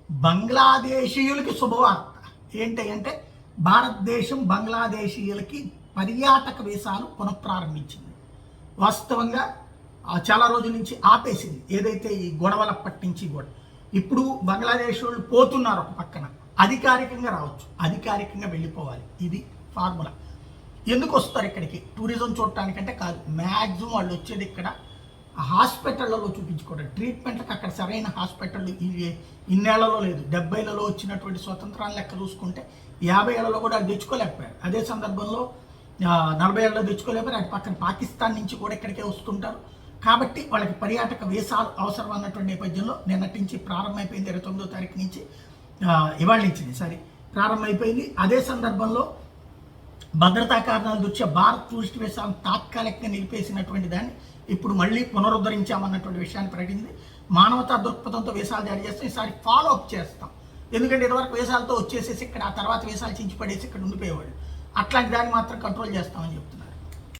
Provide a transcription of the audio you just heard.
బంగ్లాదేశీయులకి శుభవార్త ఏంటంటే భారతదేశం బంగ్లాదేశీయులకి పర్యాటక వీసాలు పునఃప్రారంభించింది. వాస్తవంగా చాలా రోజుల నుంచి ఆపేసింది, ఏదైతే ఈ గొడవలప్పటి నుంచి కూడా. ఇప్పుడు బంగ్లాదేశ్ వాళ్ళు పోతున్నారు, ఒక పక్కన అధికారికంగా రావచ్చు, అధికారికంగా వెళ్ళిపోవాలి. ఇది ఫార్ములా. ఎందుకు వస్తారు ఇక్కడికి? టూరిజం చూడటానికంటే కాదు, మ్యాక్సిమం వాళ్ళు వచ్చేది ఇక్కడ హాస్పిటళ్లలో చూపించుకోవడం, ట్రీట్మెంట్లకు అక్కడ సరైన హాస్పిటల్ ఇన్నేళ్లలో లేదు. 70లలో వచ్చినటువంటి స్వతంత్రాన్ని లెక్క చూసుకుంటే 50 ఏళ్లలో కూడా అది తెచ్చుకోలేకపోయారు. అదే సందర్భంలో 40 ఏళ్ళలో తెచ్చుకోలేకపోయారు. అటు పక్కన పాకిస్తాన్ నుంచి కూడా ఇక్కడికే వస్తుంటారు. కాబట్టి వాళ్ళకి పర్యాటక వీసాలు అవసరం అన్నటువంటి నేపథ్యంలో నిన్నటి నుంచి ప్రారంభమైపోయింది. 29వ తారీఖు నుంచి ఇవాళ నుంచి ప్రారంభమైపోయింది. అదే సందర్భంలో భద్రతా కారణాల దృష్ట్యా భారత్ టూరిస్ట్ వీసాలను తాత్కాలికంగా నిలిపేసినటువంటి దాన్ని ఇప్పుడు మళ్ళీ పునరుద్ధరించామన్నటువంటి విషయాన్ని ప్రకటించింది. మానవతా దృక్పథంతో వీసాలు జారీ చేస్తాం, ఈసారి ఫాలో అప్ చేస్తాం. ఎందుకంటే ఇదివరకు వీసాలతో వచ్చేసేసి ఇక్కడ ఆ తర్వాత వీసాలు చించిపడేసి ఇక్కడ ఉండిపోయేవాళ్ళు. అట్లాంటి దాన్ని మాత్రం కంట్రోల్ చేస్తామని చెప్తున్నారు.